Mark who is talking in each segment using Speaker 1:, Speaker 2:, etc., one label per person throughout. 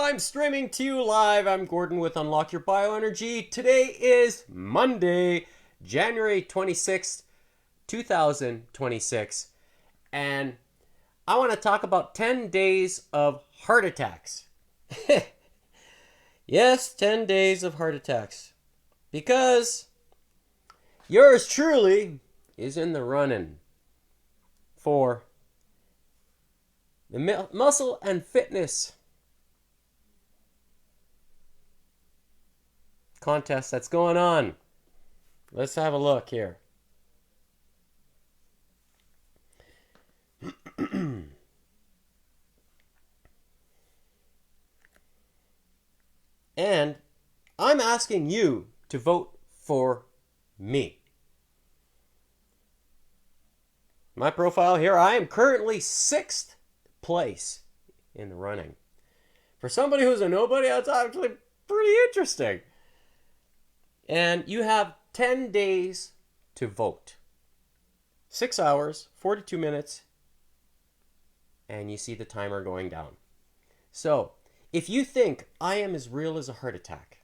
Speaker 1: I'm streaming to you live. I'm Gordon with Unlock Your Bioenergy. Today is Monday, January 26th, 2026. And I want to talk about 10 days of heart attacks. Yes, 10 days of heart attacks. Because yours truly is in the running for the muscle and fitness contest that's going on. Let's have a look here. And I'm asking you to vote for me. My profile here, I am currently 6th place in the running. For somebody who's a nobody, that's actually pretty interesting. And you have 10 days to vote. 6 hours, 42 minutes, and you see the timer going down. So, if you think I am as real as a heart attack,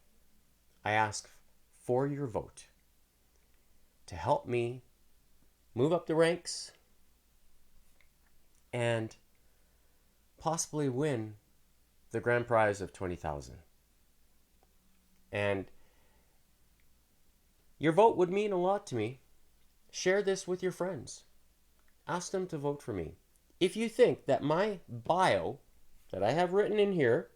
Speaker 1: I ask for your vote to help me move up the ranks and possibly win the grand prize of $20,000. And your vote would mean a lot to me. Share this with your friends. Ask them to vote for me. If you think that my bio that I have written in here,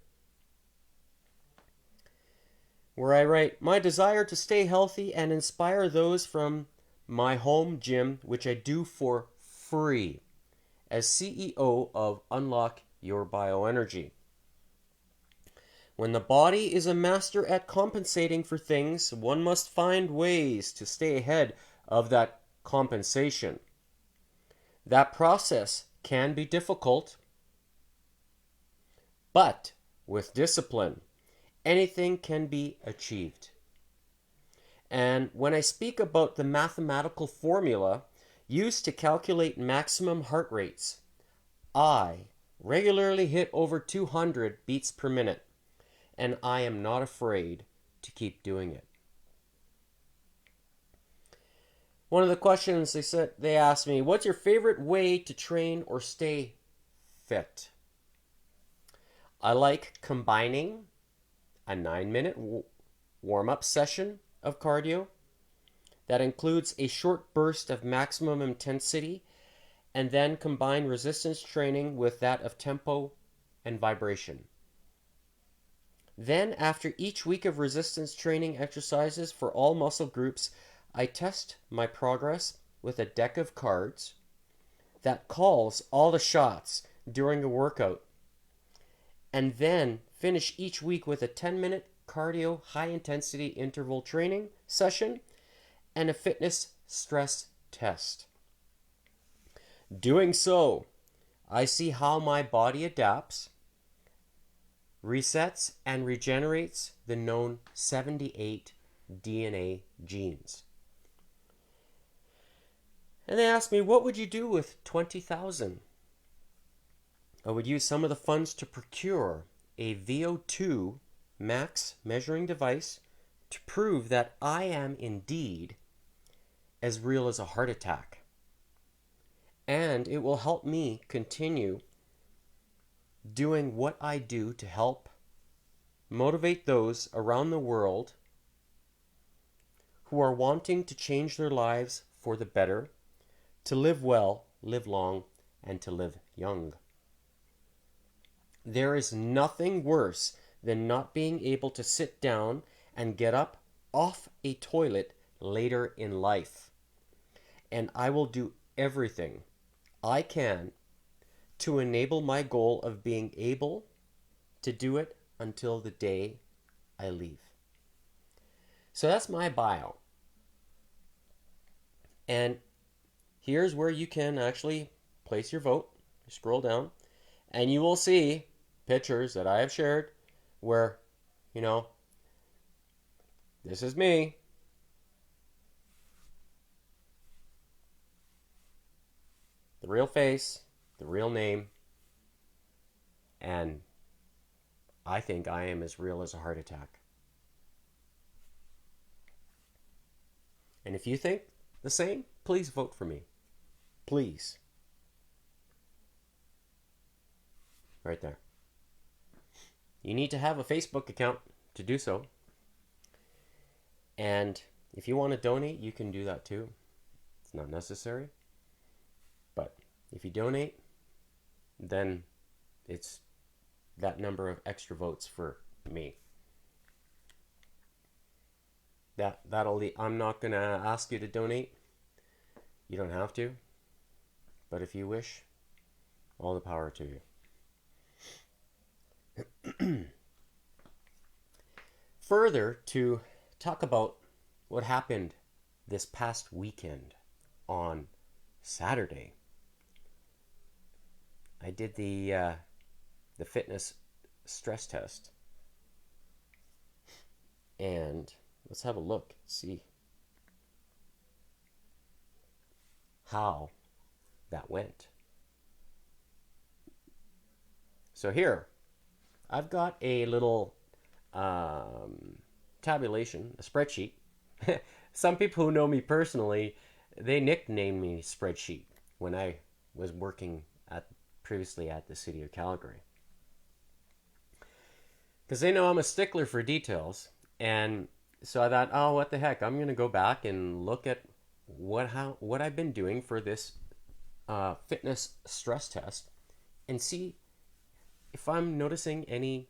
Speaker 1: where I write, my desire to stay healthy and inspire those from my home gym, which I do for free as CEO of Unlock Your Bioenergy. When the body is a master at compensating for things, one must find ways to stay ahead of that compensation. That process can be difficult, but with discipline, anything can be achieved. And when I speak about the mathematical formula used to calculate maximum heart rates, I regularly hit over 200 beats per minute. And I am not afraid to keep doing it. One of the questions they asked me, what's your favorite way to train or stay fit? I like combining a 9-minute warm-up session of cardio that includes a short burst of maximum intensity and then combine resistance training with that of tempo and vibration. Then, after each week of resistance training exercises for all muscle groups, I test my progress with a deck of cards that calls all the shots during a workout, and then finish each week with a 10-minute cardio high-intensity interval training session and a fitness stress test. Doing so, I see how my body adapts, resets, and regenerates the known 78 DNA genes. And they asked me, what would you do with 20,000? I would use some of the funds to procure a VO2 max measuring device to prove that I am indeed as real as a heart attack. And it will help me continue doing what I do to help motivate those around the world who are wanting to change their lives for the better, to live well, live long, and to live young. There is nothing worse than not being able to sit down and get up off a toilet later in life. And I will do everything I can to enable my goal of being able to do it until the day I leave. So that's my bio. And here's where you can actually place your vote. Scroll down and you will see pictures that I have shared where, this is me. The real face, the real name, and I think I am as real as a heart attack. And if you think the same, please vote for me. Please. Right there. You need to have a Facebook account to do so. And if you want to donate, you can do that too. It's not necessary. But if you donate, then it's that number of extra votes for me. I'm not going to ask you to donate. You don't have to. But if you wish, all the power to you. Further, to talk about what happened this past weekend on Saturday. I did the fitness stress test. And let's have a look, see how that went. So here, I've got a little tabulation, a spreadsheet. Some people who know me personally, they nicknamed me Spreadsheet when I was working previously at the city of Calgary. Because they know I'm a stickler for details. And so I thought, oh, what the heck? I'm going to go back and look at what I've been doing for this fitness stress test and see if I'm noticing any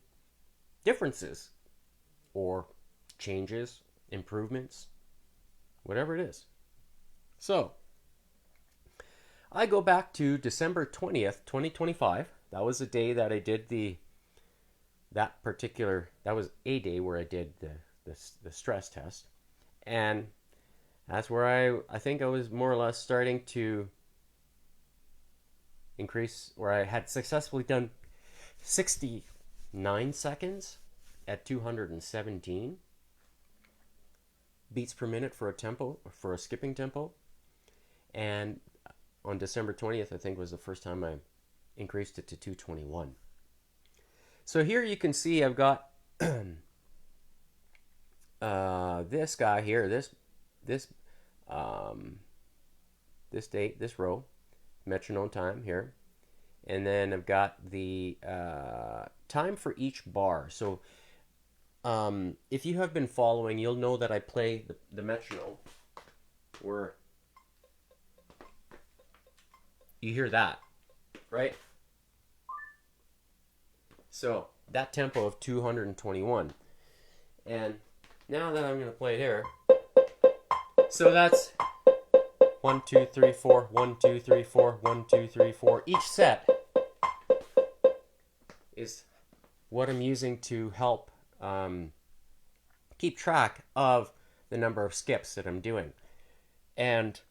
Speaker 1: differences or changes, improvements, whatever it is. So I go back to December 20th, 2025. That was the day that I did that was a day where I did the stress test. And that's where I think I was more or less starting to increase, where I had successfully done 69 seconds at 217 beats per minute for a skipping tempo. And on December 20th, I think was the first time I increased it to 221. So here you can see I've got this guy here, this date, this row, metronome time here. And then I've got the time for each bar. So if you have been following, you'll know that I play the metronome where you hear that, right? So that tempo of 221. And now that I'm going to play it here, so that's 1, 2, 3, 4, 1, 2, 3, 4, 1, 2, 3, 4. Each set is what I'm using to help keep track of the number of skips that I'm doing. And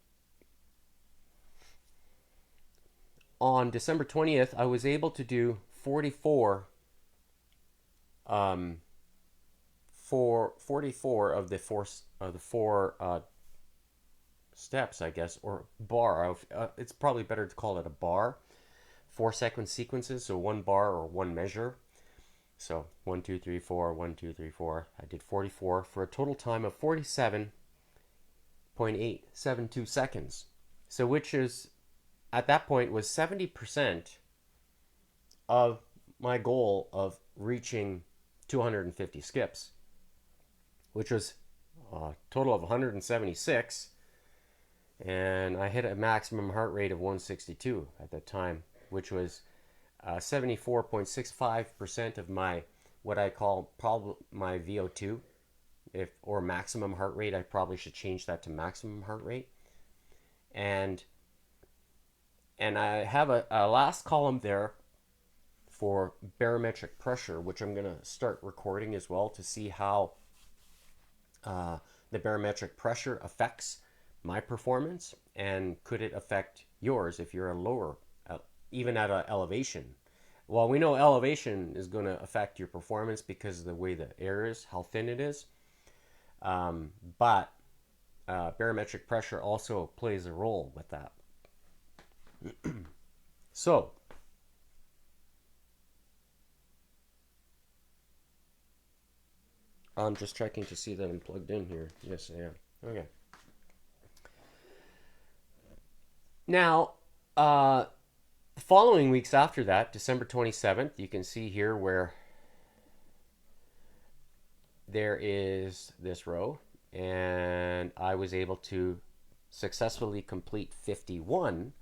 Speaker 1: on December 20th, I was able to do 44 of the four steps, I guess, or bar. It's probably better to call it a bar. 4-second sequences, so one bar or one measure. So 1, 2, 3, 4, 1, 2, 3, 4. I did 44 for a total time of 47.872 seconds. So which is, at that point, was 70% of my goal of reaching 250 skips, which was a total of 176. And I hit a maximum heart rate of 162 at that time, which was 74.65% of my, what I call probably my VO2, or maximum heart rate. I probably should change that to maximum heart rate. And I have a last column there for barometric pressure, which I'm going to start recording as well to see how the barometric pressure affects my performance, and could it affect yours if you're a lower, even at an elevation. Well, we know elevation is going to affect your performance because of the way the air is, how thin it is. But barometric pressure also plays a role with that. So I'm just checking to see that I'm plugged in here. Yes, I am. Okay. Now, the following weeks after that, December 27th, you can see here where there is this row, and I was able to successfully complete 51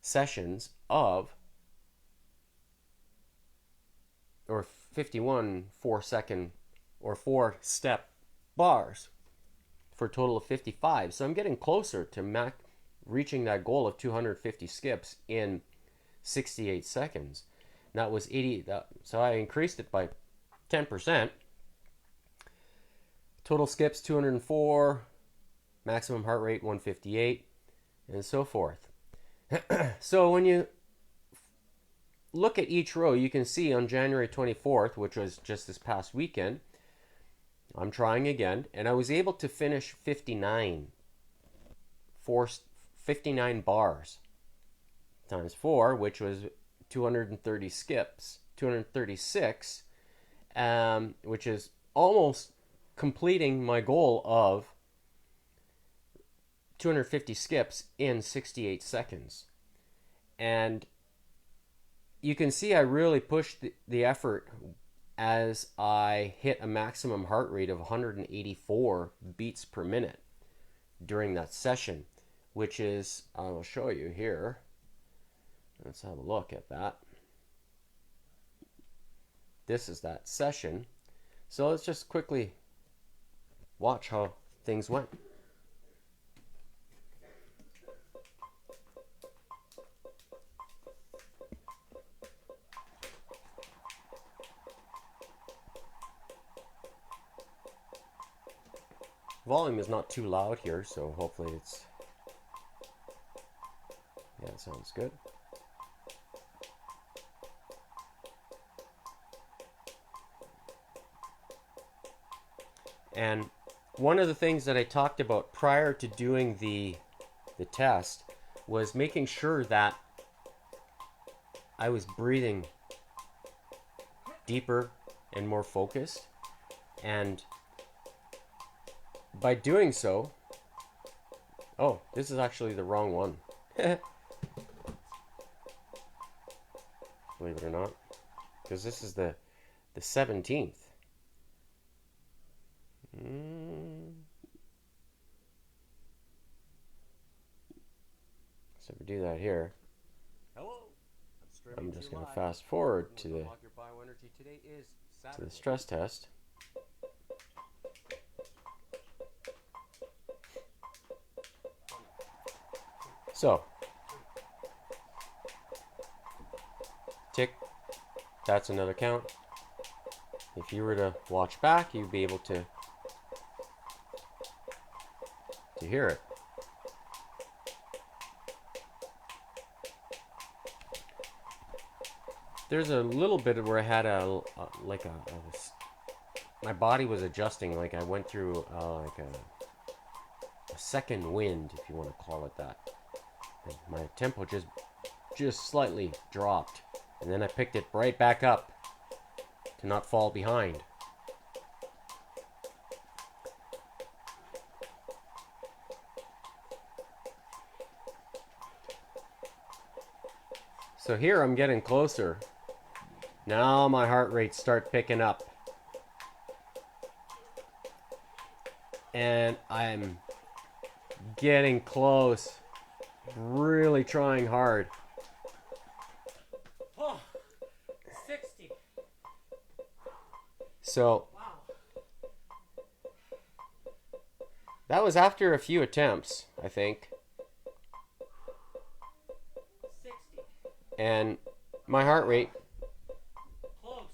Speaker 1: sessions of, or 51 4-second or 4-step bars for a total of 55. So I'm getting closer to reaching that goal of 250 skips in 68 seconds. And that was 80. So I increased it by 10%. Total skips 204, maximum heart rate 158, and so forth. So when you look at each row, you can see on January 24th, which was just this past weekend, I'm trying again, and I was able to finish 59 bars times 4, which was 230 skips, 236, which is almost completing my goal of 250 skips in 68 seconds. And you can see I really pushed the effort as I hit a maximum heart rate of 184 beats per minute during that session, which is, I will show you here. Let's have a look at that. This is that session. So let's just quickly watch how things went. Volume is not too loud here, so hopefully it's, yeah, it sounds good. And one of the things that I talked about prior to doing the test was making sure that I was breathing deeper and more focused. And by doing so, oh, this is actually the wrong one. Believe it or not, because this is the 17th. So if we do that here,
Speaker 2: hello.
Speaker 1: I'm just going to fast forward to the stress test. So, tick, that's another count. If you were to watch back, you'd be able to hear it. There's a little bit where I had my body was adjusting, like I went through like a second wind, if you want to call it that. And my tempo just slightly dropped, and then I picked it right back up to not fall behind. So here I'm getting closer. Now my heart rates start picking up. And I'm getting close. Really trying hard.
Speaker 2: Oh, 60.
Speaker 1: So,
Speaker 2: Wow.
Speaker 1: that was after a few attempts, I think.
Speaker 2: 60.
Speaker 1: And my heart rate,
Speaker 2: Close.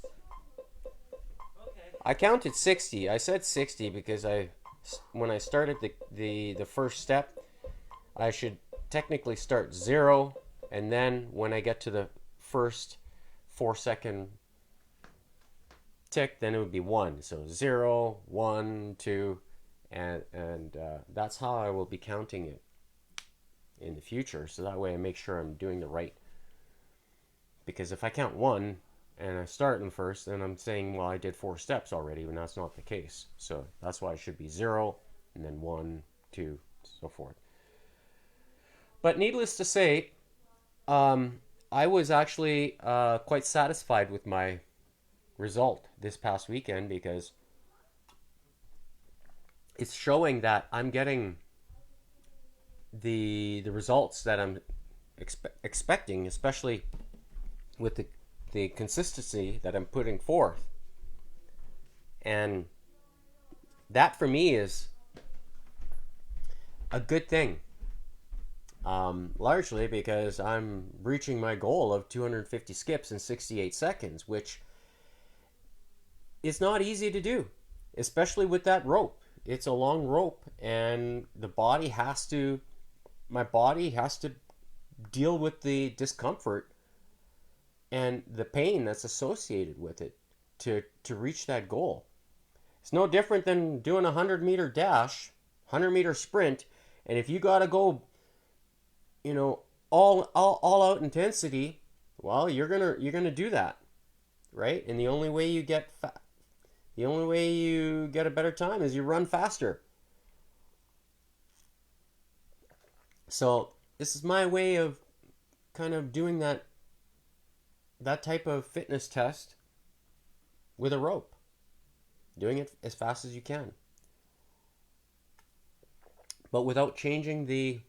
Speaker 2: Okay.
Speaker 1: I counted 60. I said 60 because when I started the first step, I should technically start 0, and then when I get to the first 4-second tick, then it would be 1. So 0, 1, 2, and that's how I will be counting it in the future. So that way I make sure I'm doing the right. Because if I count 1 and I start in the first, and I'm saying, well, I did 4 steps already, and that's not the case. So that's why it should be 0, and then 1, 2, so forth. But needless to say, I was actually quite satisfied with my result this past weekend, because it's showing that I'm getting the results that I'm expecting, especially with the consistency that I'm putting forth. And that for me is a good thing. Largely because I'm reaching my goal of 250 skips in 68 seconds, which is not easy to do, especially with that rope. It's a long rope, and my body has to deal with the discomfort and the pain that's associated with it to reach that goal. It's no different than doing a 100-meter dash, 100-meter sprint, and if you got to go, all out intensity, well, you're gonna do that, right? And the only way you get a better time is you run faster. So this is my way of kind of doing that type of fitness test with a rope, doing it as fast as you can, but without changing the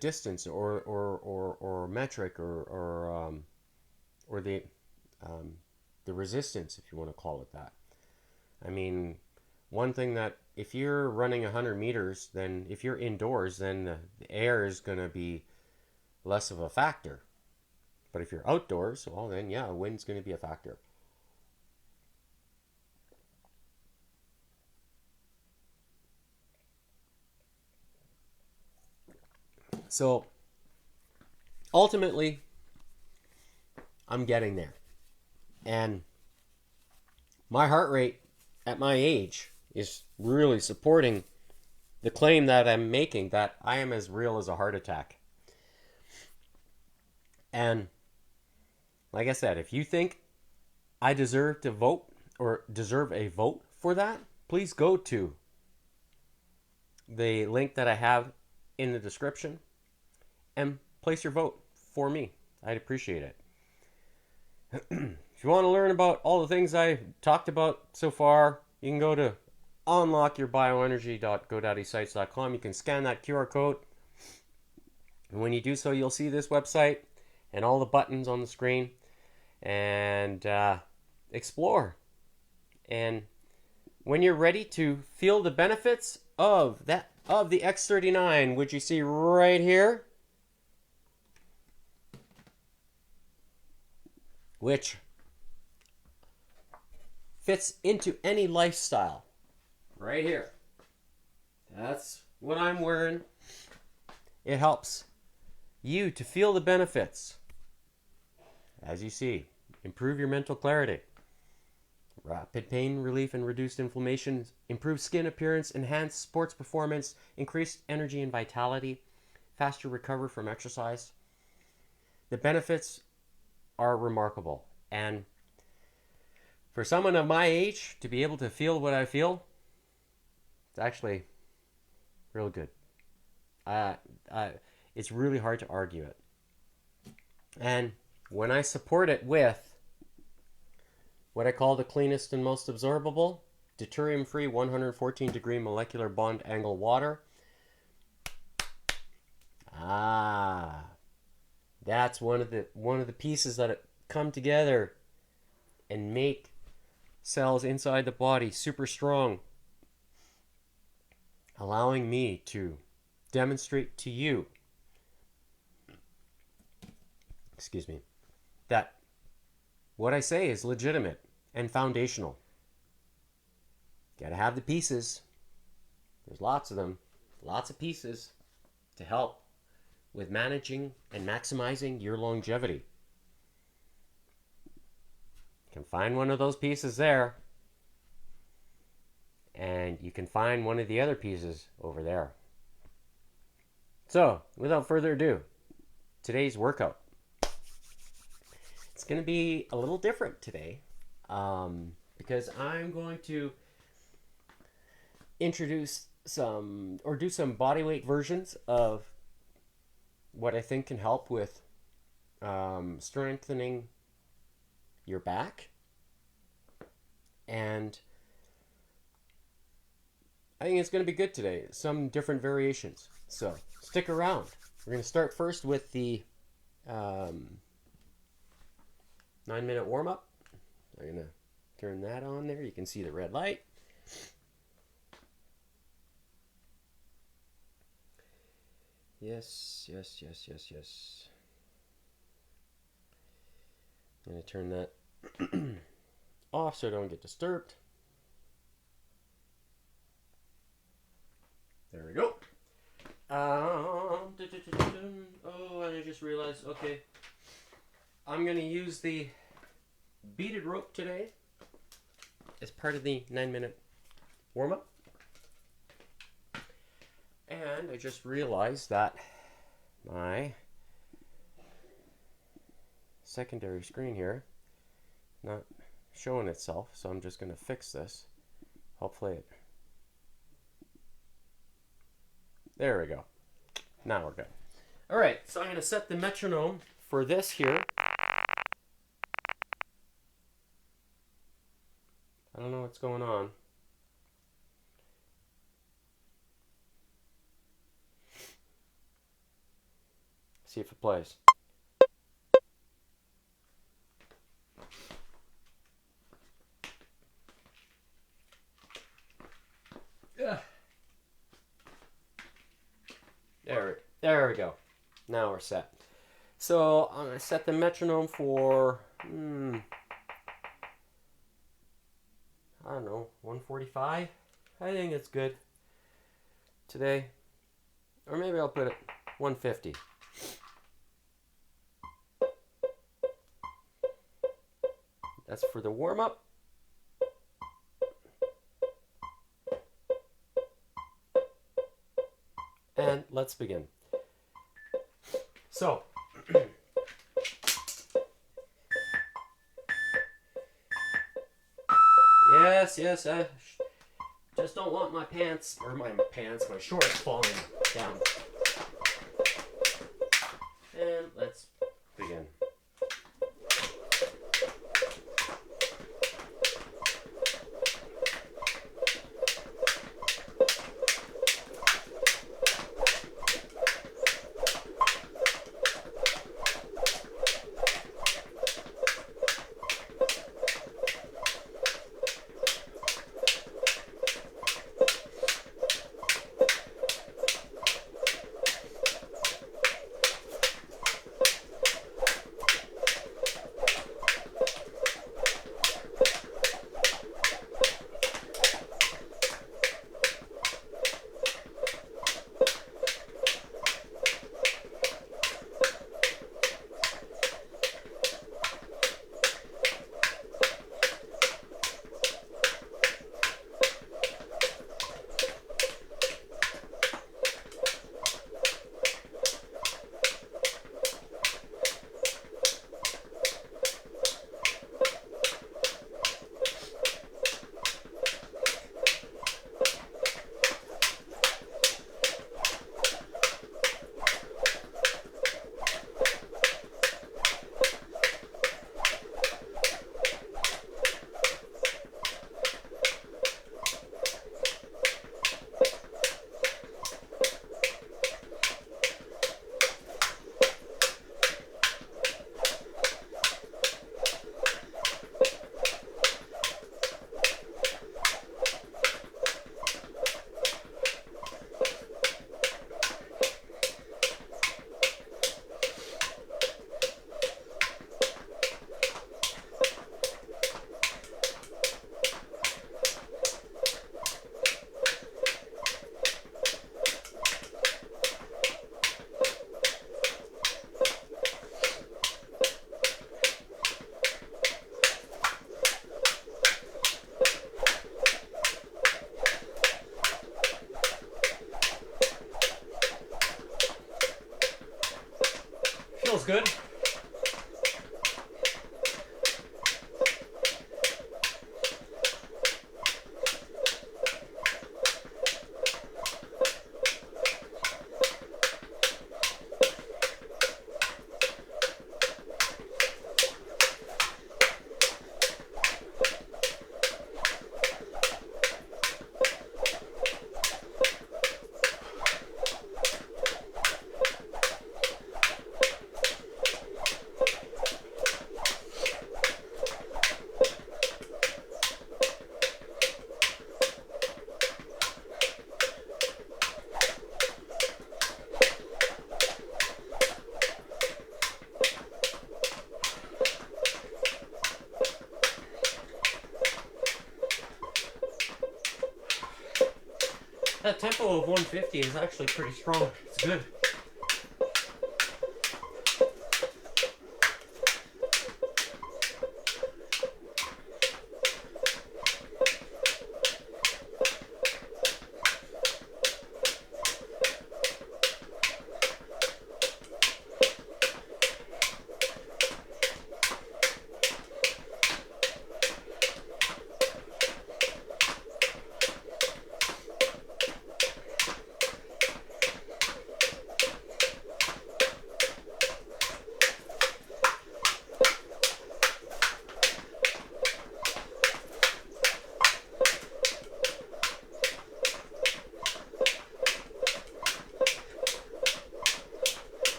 Speaker 1: distance or metric or the resistance, if you want to call it that. I mean, one thing that if you're running 100 meters, then if you're indoors, then the air is going to be less of a factor. But if you're outdoors, well, then yeah, wind's going to be a factor. So ultimately, I'm getting there. And my heart rate at my age is really supporting the claim that I'm making, that I am as real as a heart attack. And like I said, if you think I deserve to vote or deserve a vote for that, please go to the link that I have in the description and place your vote for me. I'd appreciate it. If you want to learn about all the things I talked about so far, you can go to unlockyyourbioenergy.godaddysite.com. You can scan that QR code. And when you do so, you'll see this website and all the buttons on the screen. And explore. And when you're ready to feel the benefits of the X39, which you see right here, which fits into any lifestyle, right here. That's what I'm wearing. It helps you to feel the benefits. As you see, improve your mental clarity, rapid pain relief and reduced inflammation, improved skin appearance, enhanced sports performance, increased energy and vitality, faster recovery from exercise. The benefits are remarkable. And for someone of my age to be able to feel what I feel, it's actually real good. It's really hard to argue it. And when I support it with what I call the cleanest and most absorbable, deuterium-free 114-degree molecular bond angle water, that's one of the pieces that come together and make cells inside the body super strong, allowing me to demonstrate to you, that what I say is legitimate and foundational. Gotta have the pieces. There's lots of them, lots of pieces to help with managing and maximizing your longevity. You can find one of those pieces there, and you can find one of the other pieces over there. So, without further ado, today's workout. It's going to be a little different today because I'm going to introduce some or do some bodyweight versions of what I think can help with strengthening your back. And I think it's going to be good today. Some different variations. So stick around. We're going to start first with the 9-minute warm-up. I'm going to turn that on there. You can see the red light. Yes. I'm going to turn that off so I don't get disturbed. There we go. Oh, and I just realized, okay, I'm going to use the beaded rope today as part of the 9-minute warm-up. And I just realized that my secondary screen here not showing itself, so I'm just going to fix this. Hopefully it... There we go. Now we're good. All right, so I'm going to set the metronome for this here. I don't know what's going on. See if it plays. Yeah. There we go. Now we're set. So I'm going to set the metronome for, I don't know, 145. I think it's good today. Or maybe I'll put it 150. That's for the warm-up. And let's begin. So, yes, I just don't want my shorts falling down. And let's begin. Feels good. That tempo of 150 is actually pretty strong. It's good.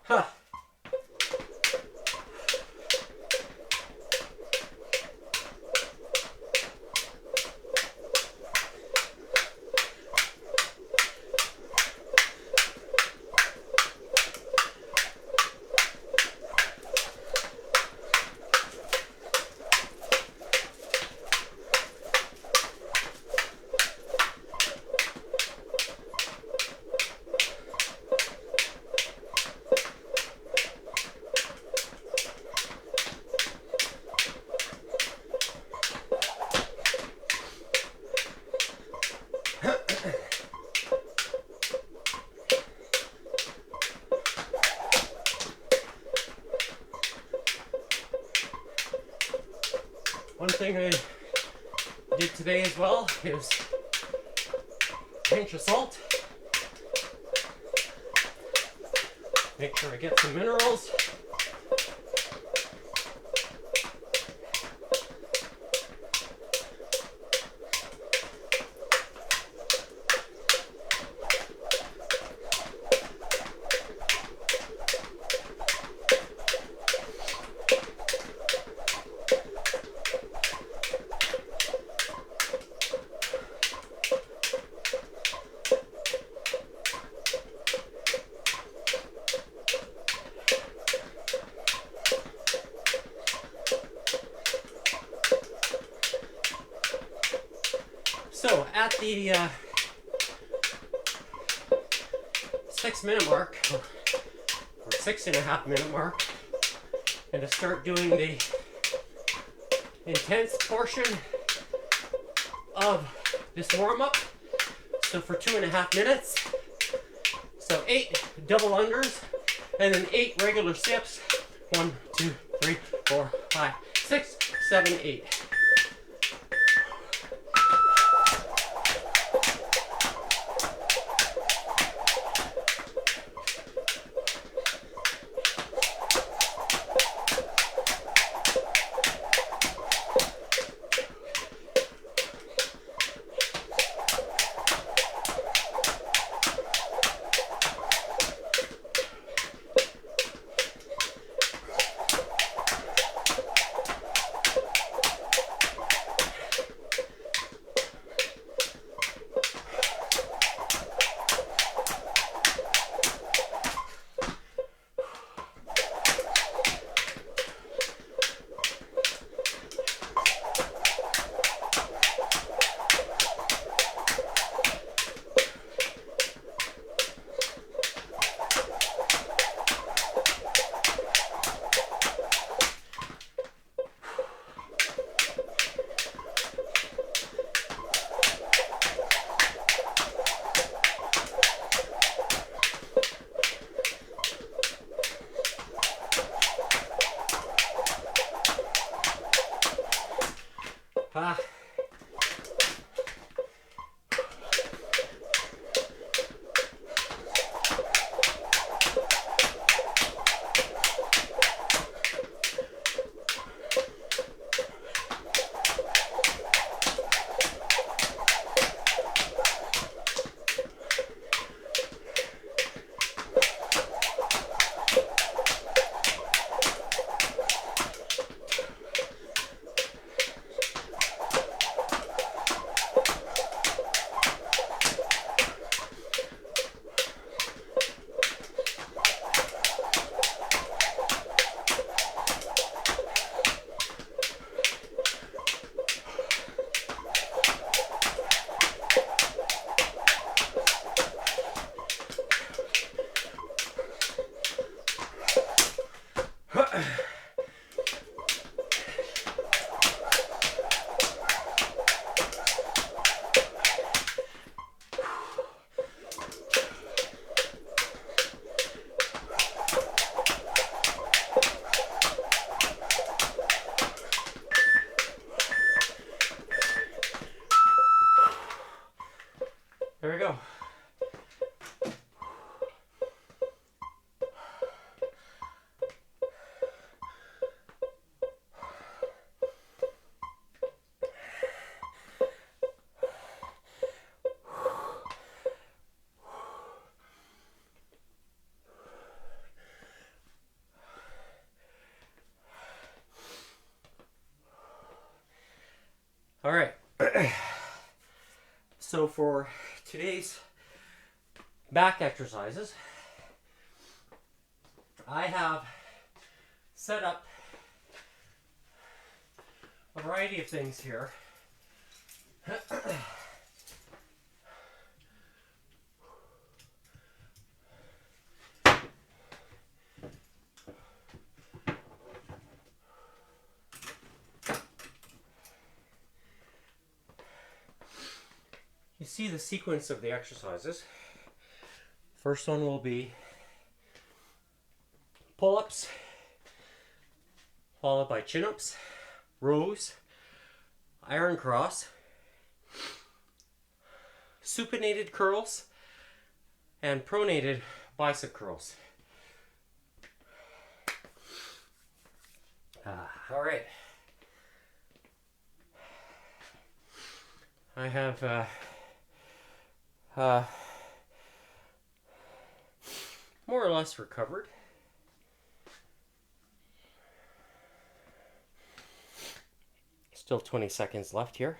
Speaker 1: Huh. One thing I did today as well is a pinch of salt. Make sure I get some minerals. So at the 6-minute mark, or 6.5-minute mark, and to start doing the intense portion of this warm-up. So for 2.5 minutes, so 8 double unders, and then 8 regular sips. 1, 2, 3, 4, 5, 6, 7, 8. Ah. There we go. All right. So for today's back exercises, I have set up a variety of things here. You see the sequence of the exercises. First one will be pull-ups, followed by chin-ups, rows, iron cross, supinated curls, and pronated bicep curls. All right. I have more or less recovered. Still 20 seconds left here.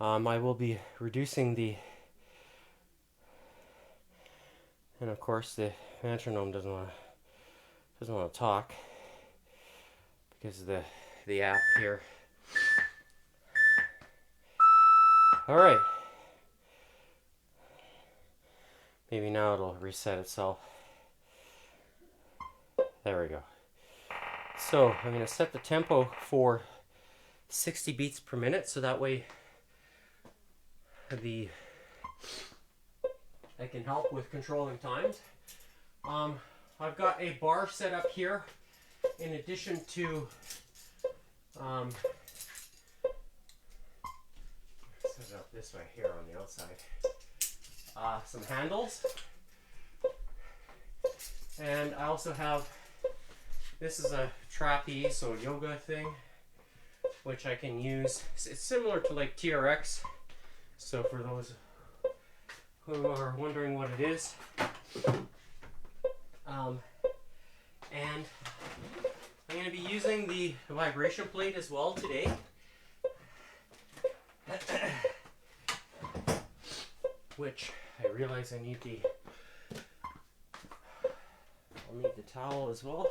Speaker 1: I will be reducing the, and of course the metronome doesn't want to talk because of the app here. All right. Maybe now it'll reset itself. There we go. So I'm going to set the tempo for 60 beats per minute, so that way I can help with controlling times. I've got a bar set up here in addition to set it up this way here on the outside. Some handles, and I also have, this is a trapeze or yoga thing which I can use. It's similar to like TRX, so for those who are wondering what it is, and I'm going to be using the vibration plate as well today. Which I realize I need I'll need the towel as well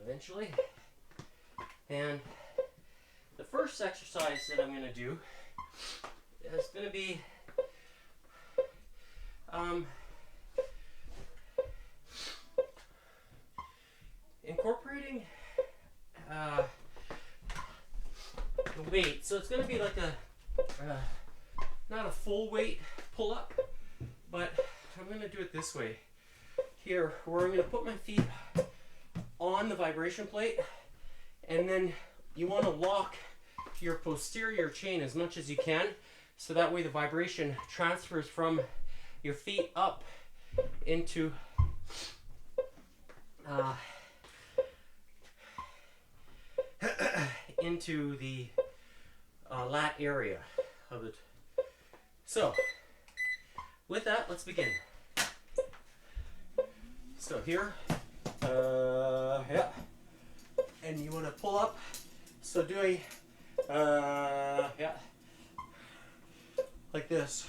Speaker 1: eventually. And the first exercise that I'm going to do is going to be incorporating the weight. So it's going to be like a not a full weight pull-up, but I'm going to do it this way here, where I'm going to put my feet on the vibration plate And then you want to lock your posterior chain as much as you can, so that way the vibration transfers from your feet up into into the lat area of it. So with that, let's begin. So here, yeah, and you want to pull up. So doing, yeah, like this.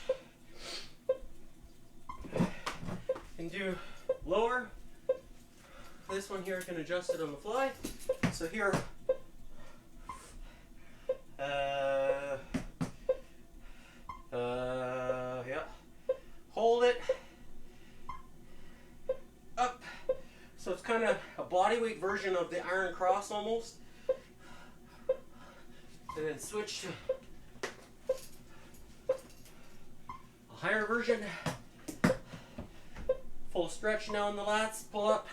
Speaker 1: And do lower. This one here, I can adjust it on the fly. So here, yeah, hold it up. So it's kind of a bodyweight version of the Iron Cross almost. And then switch to a higher version. Full stretch now in the lats, pull up.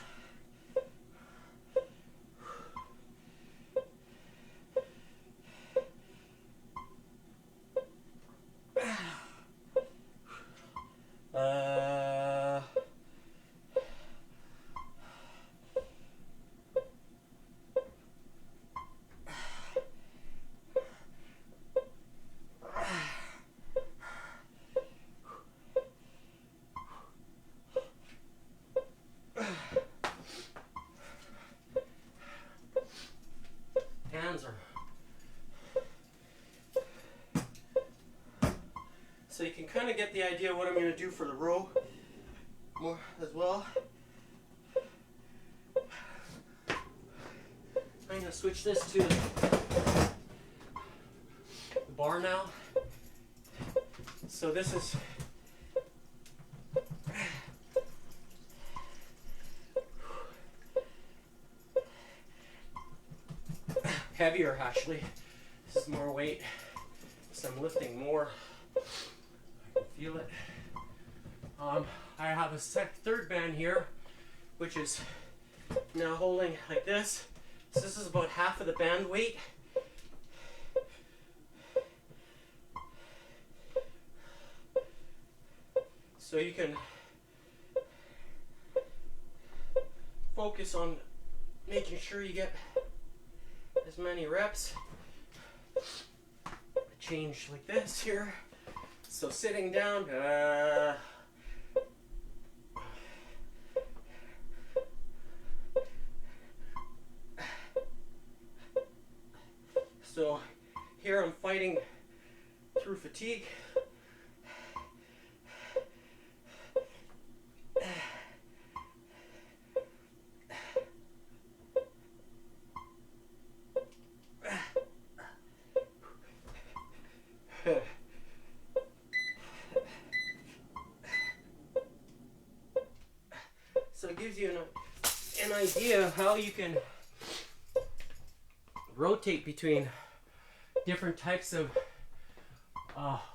Speaker 1: Hands are so you can kind of get the idea of what I'm going to do for the row more as well. I'm going to switch this to the bar now. So this is heavier actually. This is more weight, so I'm lifting more. I can feel it. I have a third band here, which is now holding like this. So this is about half of the band weight. So you can focus on making sure you get as many reps. Change like this here. So sitting down, so here I'm fighting through fatigue. So it gives you an idea of how you can rotate between different types of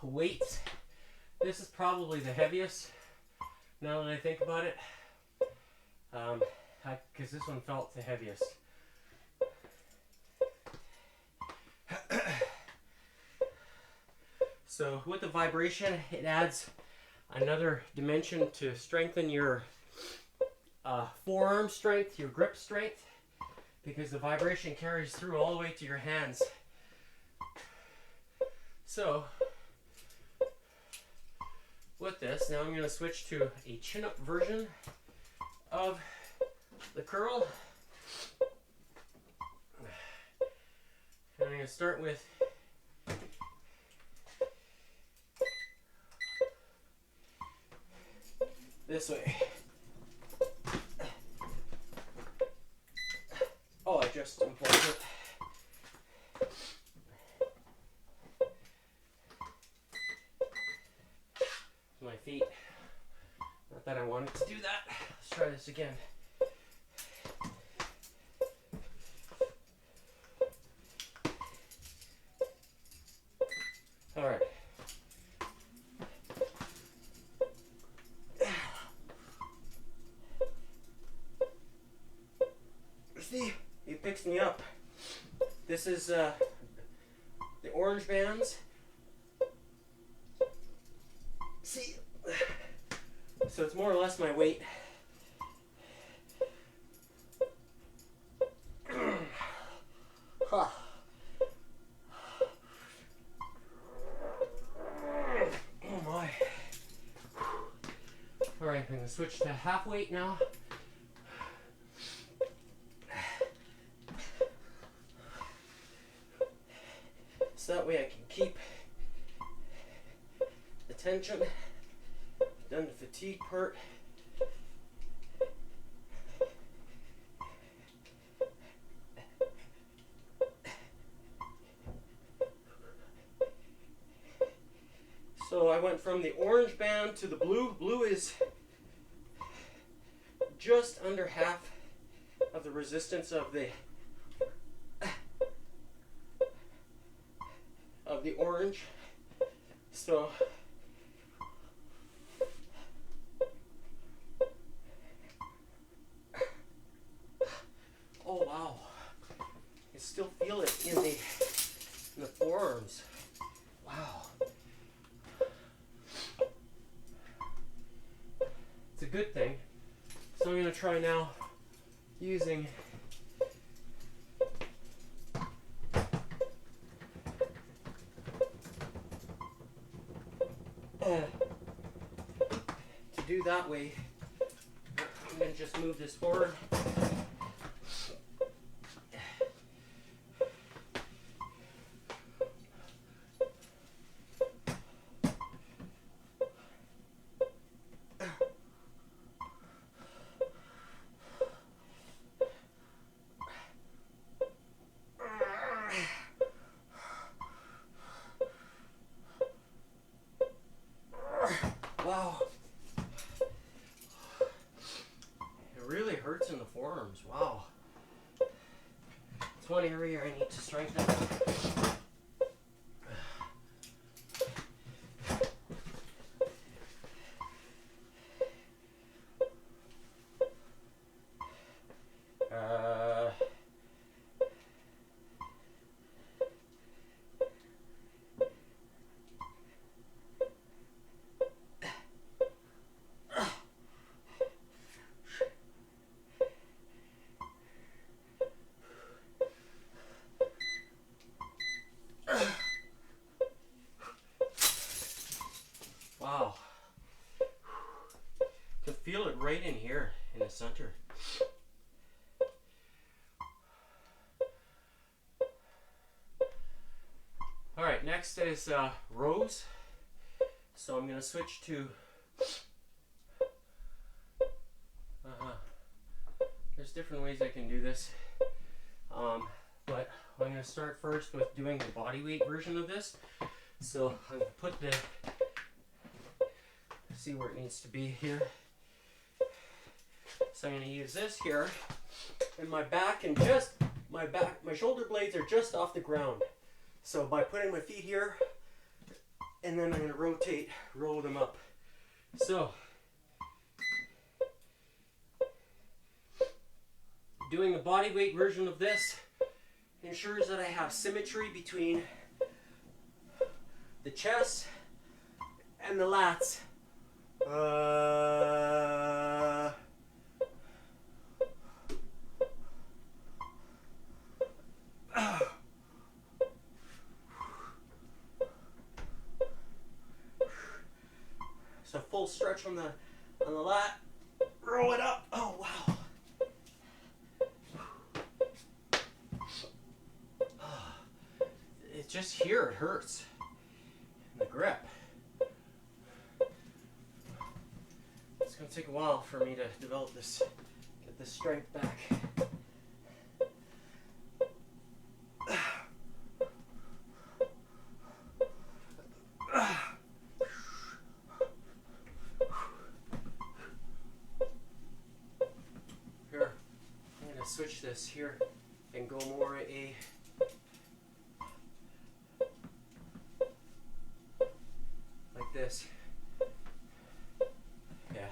Speaker 1: weights. This is probably the heaviest now that I think about it, because this one felt the heaviest. So with the vibration, it adds another dimension to strengthen your forearm strength, your grip strength, because the vibration carries through all the way to your hands. So with this, now I'm going to switch to a chin-up version of the curl. And I'm going to start with this way. Oh, I just unplugged it. My feet. Not that I wanted to do that. Let's try this again. All right. See, it picks me up This is the orange bands. See, so it's more or less my weight. Huh. Oh my. All right, I'm gonna switch to half weight now. So that way I can keep the tension, done the fatigue part. So I went from the orange band to the blue. Blue is just under half of the resistance of the orange. So oh wow, I still feel it in the forearms. Wow. It's a good thing. So I'm going to try now using to do that way. I'm going to just move this forward. Wow. It really hurts in the forearms. Wow. It's one area I need to strengthen. Wow. Can feel it right in here in the center. All right, next is rows. So I'm going to switch to there's different ways I can do this. But I'm going to start first with doing the body weight version of this. So I'm going to put the see where it needs to be here. So I'm going to use this here, and my back and just my shoulder blades are just off the ground. So by putting my feet here, and then I'm going to roll them up. So doing a body weight version of this ensures that I have symmetry between the chest and the lats. So full stretch on the lat. Roll it up. Oh wow. It's just here it hurts. The grip. It's going to take a while for me to develop this, get this strength back. Here, I'm going to switch this here and go more like this. Yeah.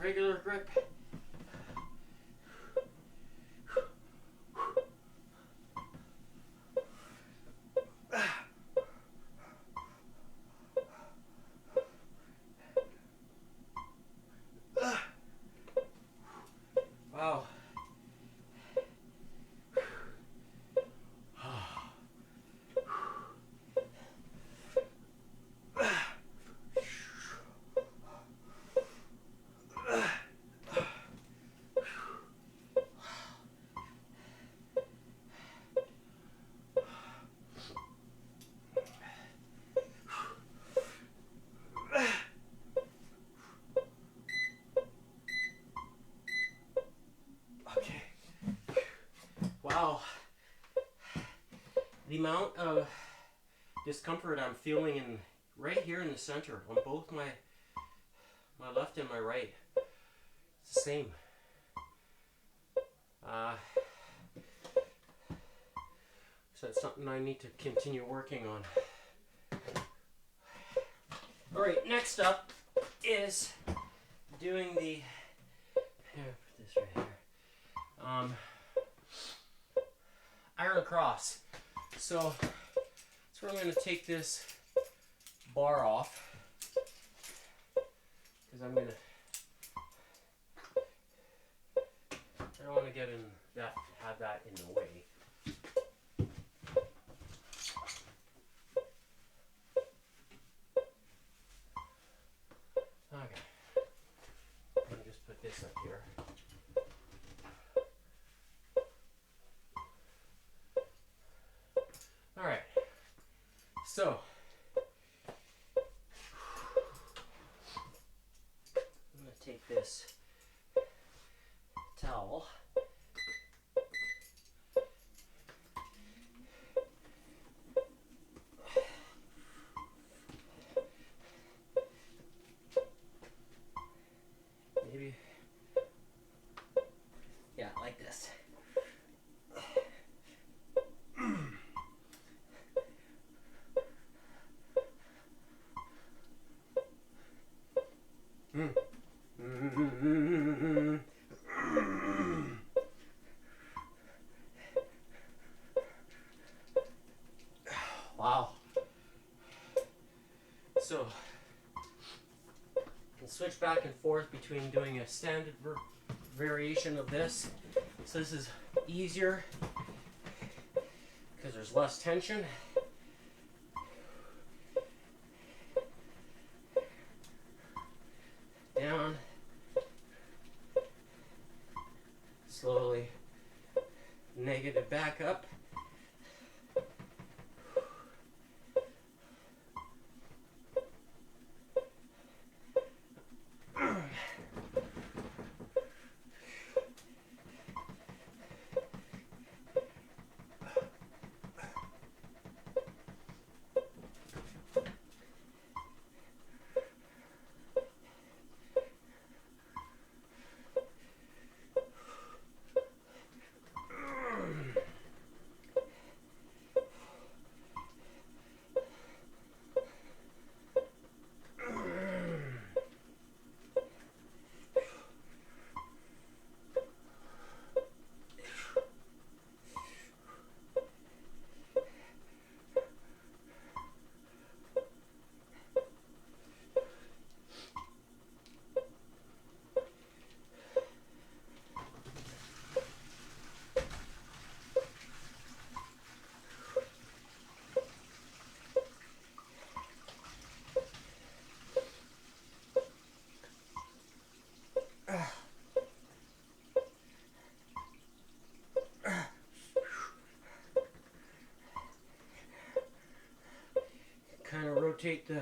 Speaker 1: regular grip. Wow. Okay. Wow. The amount of discomfort I'm feeling in right here in the center on both my left and my right. It's the same. So it's something I need to continue working on. Alright, next up is doing the, here, put this right here, iron cross. So that's where I'm going to take this bar off, because I'm going to, I don't want to get in that, have that in the way. Okay, let me just put this up here. All right, so I'm going to take this towel. Maybe, yeah, like this. Wow. So, I can switch back and forth between doing a standard variation of this. So this is easier because there's less tension. Down. Slowly negative back up. Kind of rotate the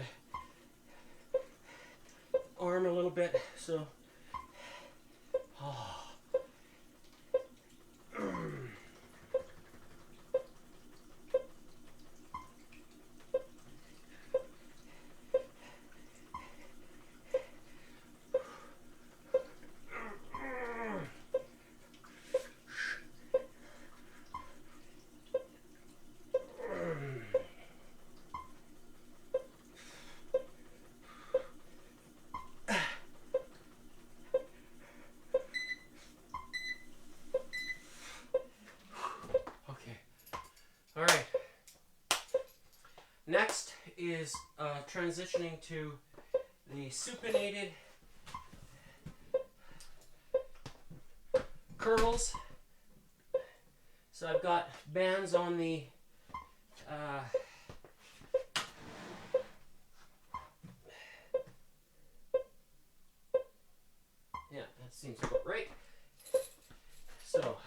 Speaker 1: arm a little bit, so is transitioning to the supinated curls. So I've got bands on the yeah, that seems about right. So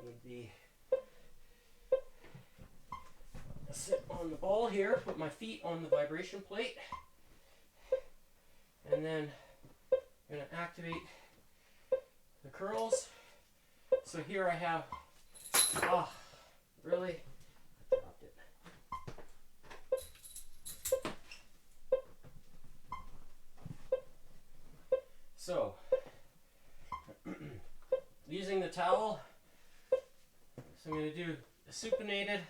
Speaker 1: would be sit on the ball here, put my feet on the vibration plate, and then I'm going to activate the curls. So here I have, really? I dropped it. So, using the towel, so I'm going to do a supinated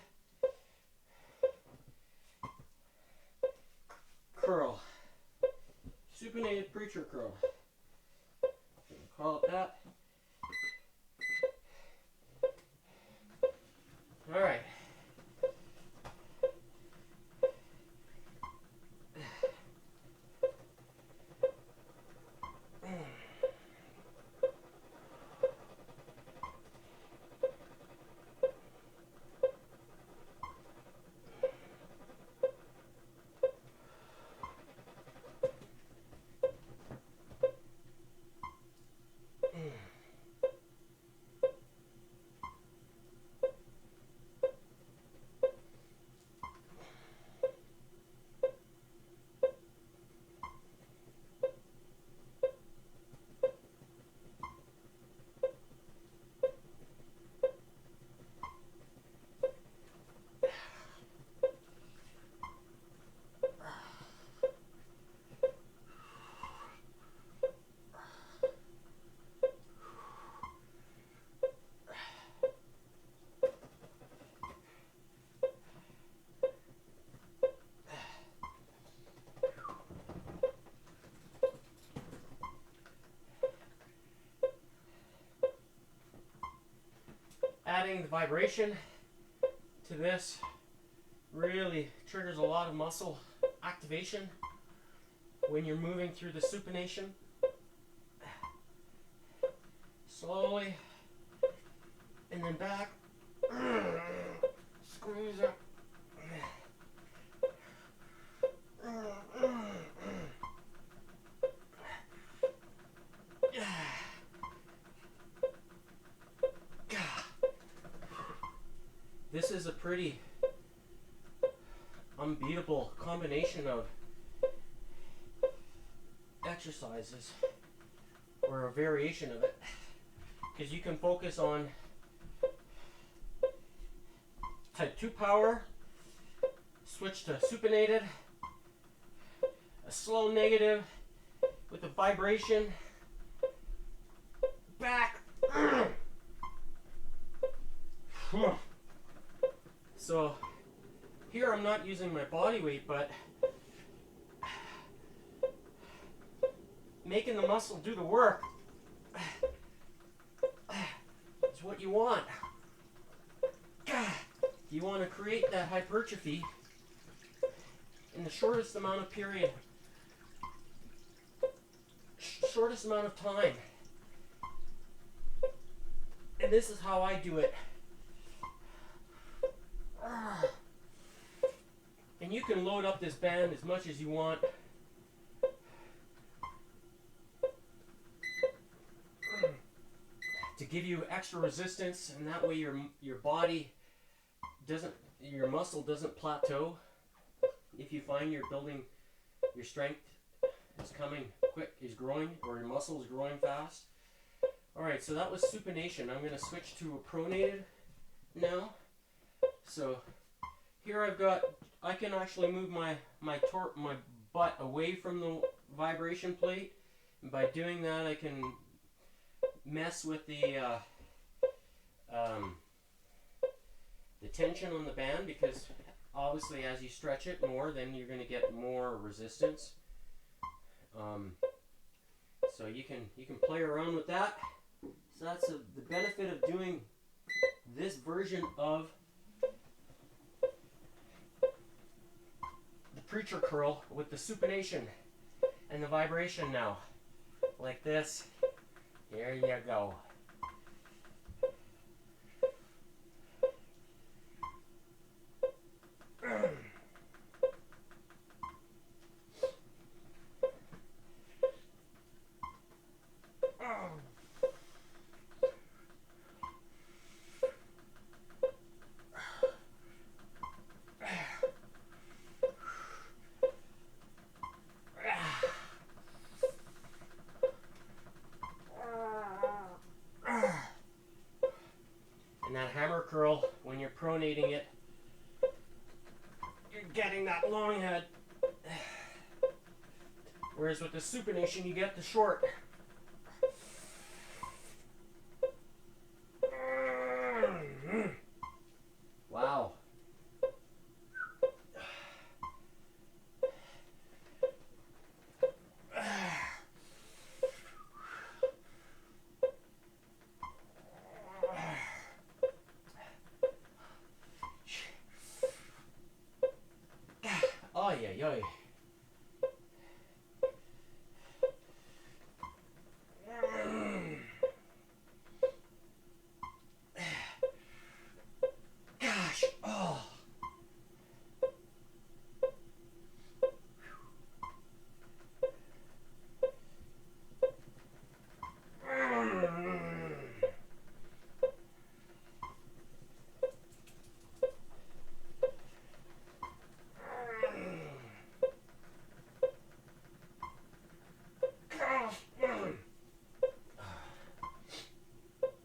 Speaker 1: curl. Supinated preacher curl. Call it that. All right. Adding the vibration to this really triggers a lot of muscle activation when you're moving through the supination. Slowly, and then back. Squeeze it. This is a pretty unbeatable combination of exercises, or a variation of it, because you can focus on type 2 power, switch to supinated, a slow negative with a vibration, back. So here I'm not using my body weight, but making the muscle do the work is what you want. You want to create that hypertrophy in the shortest amount of period, shortest amount of time. And this is how I do it. And you can load up this band as much as you want. To give you extra resistance, and that way your body doesn't, your muscle doesn't plateau. If you find you're building, your strength is coming quick, is growing, or your muscle is growing fast. Alright, so that was supination. I'm going to switch to a pronated now. So here I can actually move my butt away from the vibration plate, and by doing that I can mess with the tension on the band, because obviously as you stretch it more, then you're going to get more resistance. So you can play around with that. So that's the benefit of doing this version of preacher curl with the supination and the vibration now. Like this. Here you go. And that hammer curl, when you're pronating it, you're getting that long head. Whereas with the supination, you get the short. Wow. Oh, yeah. Gosh, oh.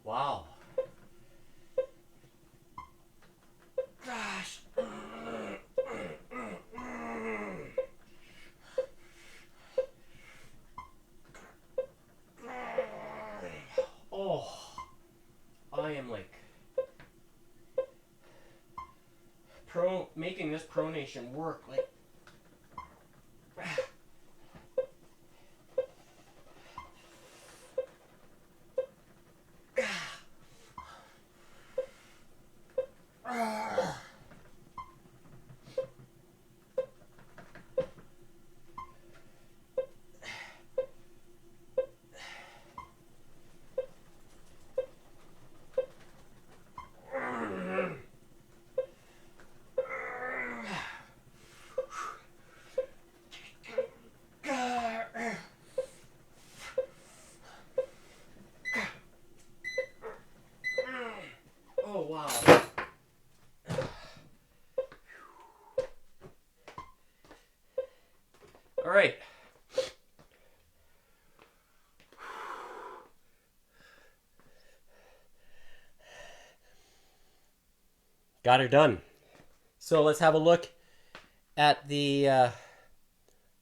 Speaker 1: Wow. Gosh. Oh, I am like making this pronation work like. Oh, wow. All right. Got her done. So let's have a look at the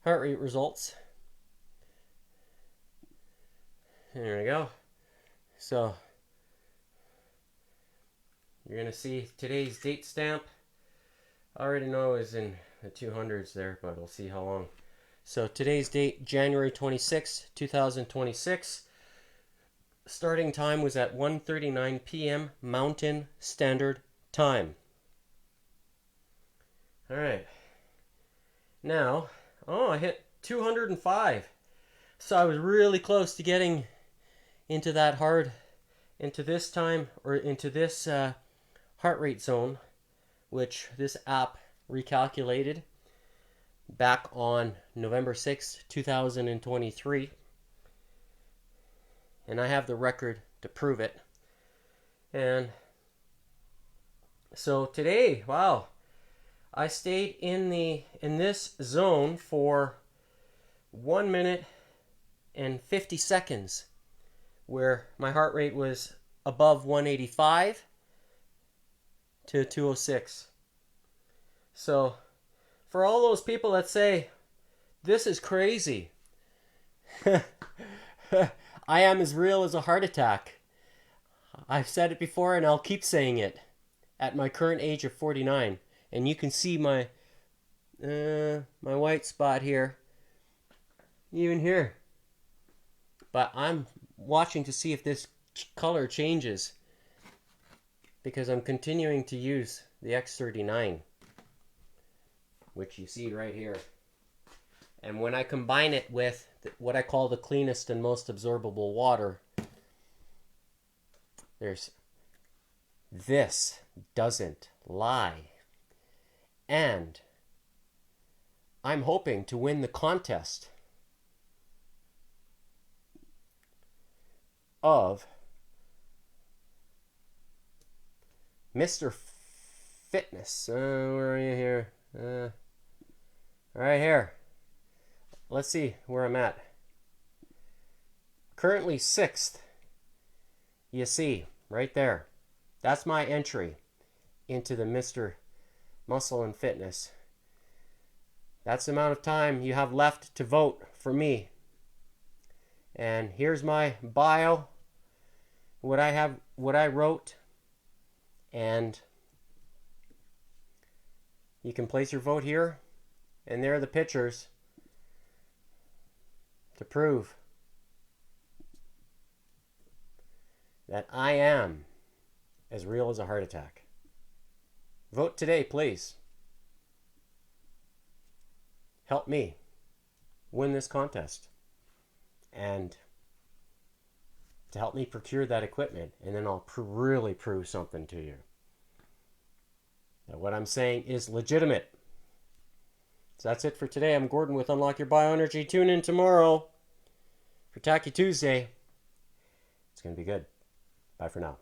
Speaker 1: heart rate results. There we go. So you're going to see today's date stamp. I already know is in the 200s there, but we'll see how long. So today's date, January 26, 2026. Starting time was at 1:39 p.m. Mountain Standard Time. All right. Now, I hit 205. So I was really close to getting into that into this time, or into this heart rate zone, which this app recalculated back on November 6, 2023. And I have the record to prove it. And so today, wow, I stayed in this zone for 1 minute and 50 seconds, where my heart rate was above 185 to 206. So for all those people that say this is crazy, I am as real as a heart attack. I've said it before and I'll keep saying it at my current age of 49. And you can see my white spot here, even here. But I'm watching to see if this color changes, because I'm continuing to use the X39. which you see right here. And when I combine it with what I call the cleanest and most absorbable water, this doesn't lie. And I'm hoping to win the contest of Mr. Fitness. Where are you here? Right here. Let's see where I'm at. Currently 6th. You see, right there. That's my entry into the Mr. Muscle and Fitness. That's the amount of time you have left to vote for me. And here's my bio, what I wrote, and you can place your vote here, and there are the pictures to prove that I am as real as a heart attack. Vote today, please. Help me win this contest and to help me procure that equipment, and then I'll really prove something to you. Now, what I'm saying is legitimate. So that's it for today. I'm Gordon with Unlock Your Bioenergy. Tune in tomorrow for Tacky Tuesday. It's going to be good. Bye for now.